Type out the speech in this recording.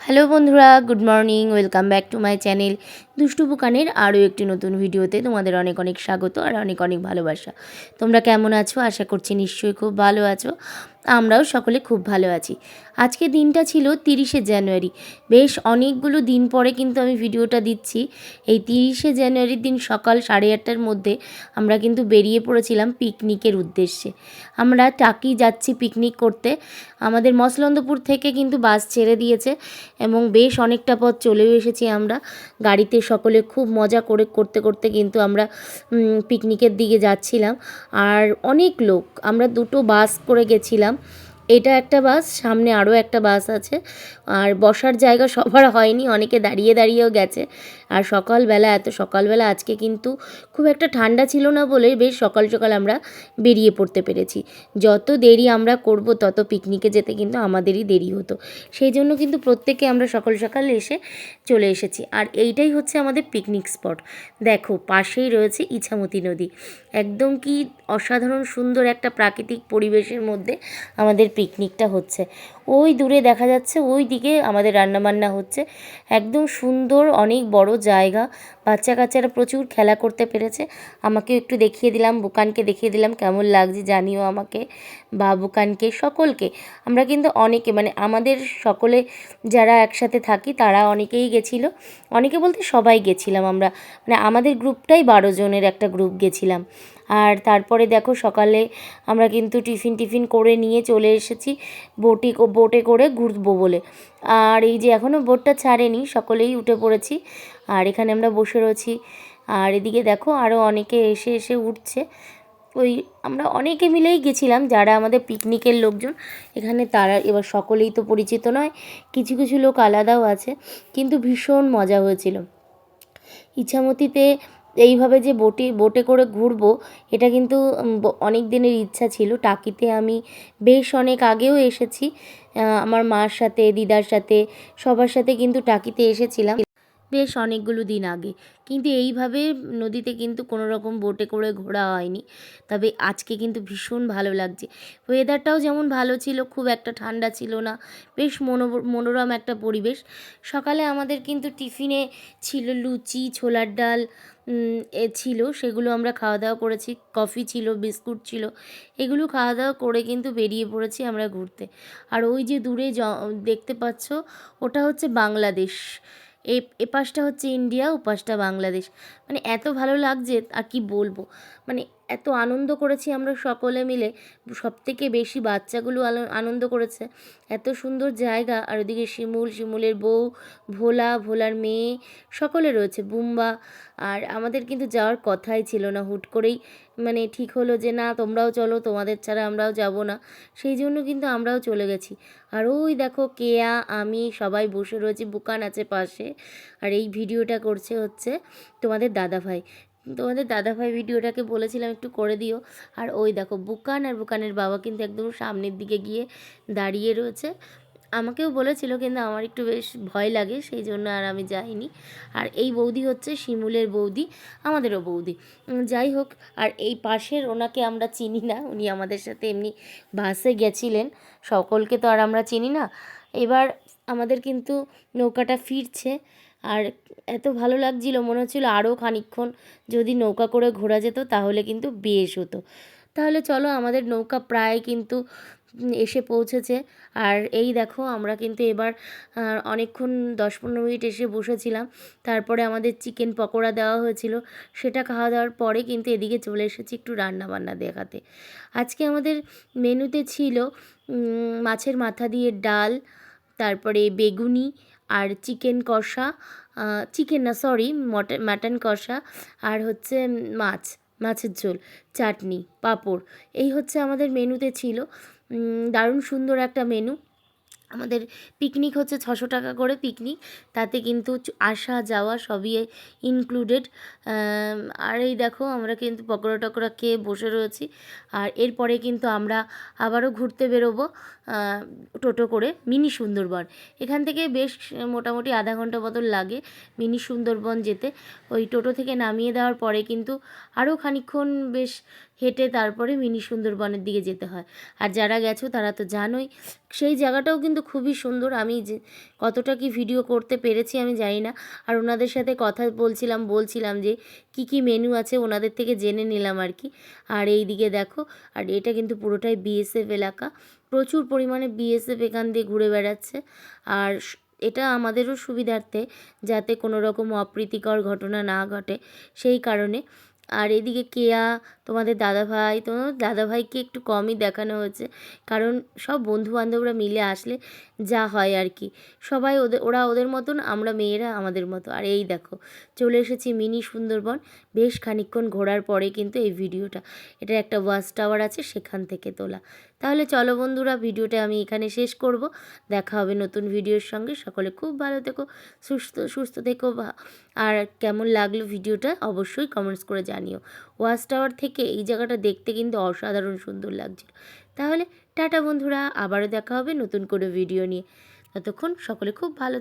Hello বন্ধুরা, good morning, welcome back to my channel দুষ্টু বুকানের আরও একটি নতুন ভিডিওতে তোমাদের অনেক অনেক স্বাগত আর অনেক অনেক ভালোবাসা। তোমরা কেমন আছো? আশা করছি নিশ্চয়ই খুব ভালো আছো। আমরাও সকলে খুব ভালো আছি। আজকে দিনটা ছিল 30শে জানুয়ারি। বেশ অনেকগুলো দিন পরে কিন্তু আমি ভিডিওটা দিচ্ছি। এই 30শে জানুয়ারির দিন সকাল 8:30টার মধ্যে আমরা কিন্তু বেরিয়ে পড়েছিলাম পিকনিকের উদ্দেশ্যে। আমরা টাকি যাচ্ছি পিকনিক করতে। আমাদের মসলন্দপুর থেকে কিন্তু বাস ছেড়ে দিয়েছে এবং বেশ অনেকটা পথ চলেও এসেছি আমরা। গাড়িতে সকলে খুব মজা করতে করতে কিন্তু আমরা পিকনিকের দিকে যাচ্ছিলাম। আর অনেক লোক, আমরা দুটো বাস করে গেছিলাম। এটা একটা বাস, সামনে আরও একটা বাস আছে। আর বসার জায়গা সবার হয়নি, অনেকে দাঁড়িয়ে দাঁড়িয়েও গেছে। আর সকালবেলা, এত সকালবেলা আজকে কিন্তু খুব একটা ঠান্ডা ছিল না বলে বেশ সকাল সকাল আমরা বেরিয়ে পড়তে পেরেছি। যত দেরি আমরা করব তত পিকনিকে যেতে কিন্তু আমাদেরই দেরি হতো। সেই জন্য কিন্তু প্রত্যেকে আমরা সকাল সকাল এসে চলে এসেছি। আর এইটাই হচ্ছে আমাদের পিকনিক স্পট। দেখো, পাশেই রয়েছে ইছামতি নদী। একদম কি অসাধারণ সুন্দর একটা প্রাকৃতিক পরিবেশের মধ্যে আমাদের পিকনিকটা হচ্ছে। ওই দূরে দেখা যাচ্ছে, ওই দিকে আমাদের রান্নাবান্না হচ্ছে। একদম সুন্দর, অনেক বড় জায়গা। বাচ্চা কাচ্চারা প্রচুর খেলা করতে পেরেছে। আমাকে একটু দেখিয়ে দিলাম, বুকানকে দেখিয়ে দিলাম কেমন লাগছে জানিও আমাকে, বা বুকানকে, সকলকে। আমরা কিন্তু অনেকে, মানে আমাদের সকলে যারা একসাথে থাকি তারা অনেকেই গেছিলো। অনেকে বলতে সবাই গেছিলাম আমরা, মানে আমাদের গ্রুপটাই 12 জনের একটা গ্রুপ গেছিলাম। আর তারপরে দেখো, সকালে আমরা কিন্তু টিফিন করে নিয়ে চলে এসেছি বোটে করে ঘুরবো বলে। আর এই যে এখনও বোটটা ছাড়েনি, সকলেই উঠে পড়েছি। আর এখানে আমরা বসে রয়েছি। আর এদিকে দেখো আরও অনেকে এসে এসে উঠছে। ওই আমরা অনেকে মিলেই গেছিলাম যারা আমাদের পিকনিকের লোকজন। এখানে তারা এবার সকলেই তো পরিচিত নয়, কিছু কিছু লোক আলাদাও আছে, কিন্তু ভীষণ মজা হয়েছিল। ইছামতিতে এইভাবে যে বোটে করে ঘুরবো, এটা কিন্তু অনেক দিনের ইচ্ছা ছিল। টাকিতে আমি বেশ অনেক আগেও এসেছি, আমার মার সাথে, দিদার সাথে, সবার সাথে কিন্তু টাকিতে এসেছিলাম বেশ অনেকগুলো দিন আগে। কিন্তু এইভাবে নদীতে কিন্তু কোনো রকম বোটে করে ঘোরা হয়নি। তবে আজকে কিন্তু ভীষণ ভালো লাগছে। ওয়েদারটাও যেমন ভালো ছিল, খুব একটা ঠান্ডা ছিল না, বেশ মনোরম একটা পরিবেশ। সকালে আমাদের কিন্তু টিফিনে ছিল লুচি, ছোলার ডাল ছিল, সেগুলো আমরা খাওয়া দাওয়া করেছি। কফি ছিল, বিস্কুট ছিল, এগুলো খাওয়া দাওয়া করে কিন্তু বেরিয়ে পড়েছি আমরা ঘুরতে। আর ওই যে দূরে দেখতে পাচ্ছ, ওটা হচ্ছে বাংলাদেশ। এপাশটা হচ্ছে ইন্ডিয়া, ওপাশটা বাংলাদেশ। মানে এত ভালো লাগছে আর কি বলবো। মানে এত আনন্দ করেছি আমরা সকলে মিলে। সবথেকে বেশি বাচ্চাগুলো আনন্দ করেছে। এত সুন্দর জায়গা। আর ওদিকে শিমুলের বউ, ভোলার মেয়ে সকলে রয়েছে, বুম্বা। আর আমাদের কিন্তু যাওয়ার কথাই ছিল না, হুট করেই মানে ঠিক হলো যে না, তোমরাও চলো, তোমাদের ছাড়া আমরাও যাব না। সেই জন্য কিন্তু আমরাও চলে গেছি। আর ওই দেখো, কেয়া, আমি সবাই বসে রয়েছি, বুকান আছে পাশে। আর এই ভিডিওটা করছে হচ্ছে তোমাদের দাদাভাই ভিডিওটাকে বলেছিলাম একটু করে দিও। আর ওই দেখো, বুকান আর বুকানের বাবা কিন্তু একদম সামনের দিকে গিয়ে দাঁড়িয়ে রয়েছে। আমাকেও বলেছিল, কিন্তু আমার একটু বেশ ভয় লাগে, সেই জন্য আর আমি যাইনি। আর এই বৌদি হচ্ছে শিমুলের বৌদি, আমাদেরও বৌদি। যাই হোক, আর এই পাশের ওনাকে আমরা চিনি না, উনি আমাদের সাথে এমনি বাসে গেছিলেন। সকলকে তো আর আমরা চিনি না। এবার আমাদের কিন্তু নৌকাটা ফিরছে। আর এত ভালো লাগছিল, মনে হচ্ছিলো আরও খানিকক্ষণ যদি নৌকা করে ঘোরা যেত তাহলে কিন্তু বেশ হতো। তাহলে চলো, আমাদের নৌকা প্রায় কিন্তু এসে পৌঁছেছে। আর এই দেখো, আমরা কিন্তু এবার অনেকক্ষণ 10-15 মিনিট এসে বসেছিলাম। তারপরে আমাদের চিকেন পকোড়া দেওয়া হয়েছিল, সেটা খাওয়া দাওয়ার পরে কিন্তু এদিকে চলে এসেছি একটু রান্না বান্না দেখাতে। আজকে আমাদের মেনুতে ছিল মাছের মাথা দিয়ে ডাল, তারপরে বেগুনি, আর চিকেন কষা, চিকেন না সরি মাটন কষা, আর হচ্ছে মাছের ঝোল, চাটনি, পাঁপড়। এই হচ্ছে আমাদের মেনুতে ছিল। দারুণ সুন্দর একটা মেনু। আমাদের পিকনিক হচ্ছে 600 টাকা করে পিকনিক, তাতে কিন্তু আসা যাওয়া সবই ইনক্লুডেড। আর এই দেখো, আমরা কিন্তু পকোড়া টকোড়া খেয়ে বসে রয়েছি। আর এরপরে কিন্তু আমরা আবারও ঘুরতে বেরোবো। টোটো করে মিনি সুন্দরবন। এখান থেকে বেশ মোটামুটি আধা ঘন্টা মতন লাগে মিনি সুন্দরবন যেতে। ওই টোটো থেকে নামিয়ে দেওয়ার পরে কিন্তু আরও খানিকক্ষণ বেশ হেঁটে তারপরে মিনি সুন্দরবনের দিকে যেতে হয়। আর যারা গেছো তারা তো জানোই, সেই জায়গাটাও কিন্তু খুবই সুন্দর। আমি যে কতটা কি ভিডিও করতে পেরেছি আমি জানি না। আর ওনাদের সাথে কথা বলছিলাম যে কি কি মেনু আছে ওনাদের থেকে জেনে নিলাম আর কি। আর এই দিকে দেখো, আর এটা কিন্তু পুরোটাই বিএসএফ এলাকা, প্রচুর পরিমাণে বিএসএফ এখান দিয়ে ঘুরে বেড়াচ্ছে। আর এটা আমাদেরও সুবিধার্থে, যাতে কোনো রকম অপ্রীতিকর ঘটনা না ঘটে সেই কারণে। আর এদিকে কেয়া, তোমাদের দাদাভাইকে একটু কমই দেখানো হয়েছে, কারণ সব বন্ধুবান্ধবরা মিলে আসলে যা হয় আর কি, সবাই ওরা ওদের মতন, আমরা মেয়েরা আমাদের মতো। আর এই দেখো চলে এসেছি মিনি সুন্দরবন। বেশ খানিকক্ষণ ঘোরার পরে কিন্তু এই ভিডিওটা, এটা একটা ওয়াচ টাওয়ার আছে সেখান থেকে তোলা। তাহলে চলো বন্ধুরা, ভিডিওটা আমি এখানে শেষ করব। দেখা হবে নতুন ভিডিওর সঙ্গে। সকলে খুব ভালো থেকো, সুস্থ থেকো। আর কেমন লাগলো ভিডিওটা অবশ্যই কমেন্টস করে জানিও। ওয়াচ টাওয়ার থেকে এই জায়গাটা দেখতে কিন্তু অসাধারণ সুন্দর লাগছিল। তাহলে টাটা বন্ধুরা, আবারও দেখা হবে নতুন করে ভিডিও নিয়ে। ততক্ষণ সকলে খুব ভালো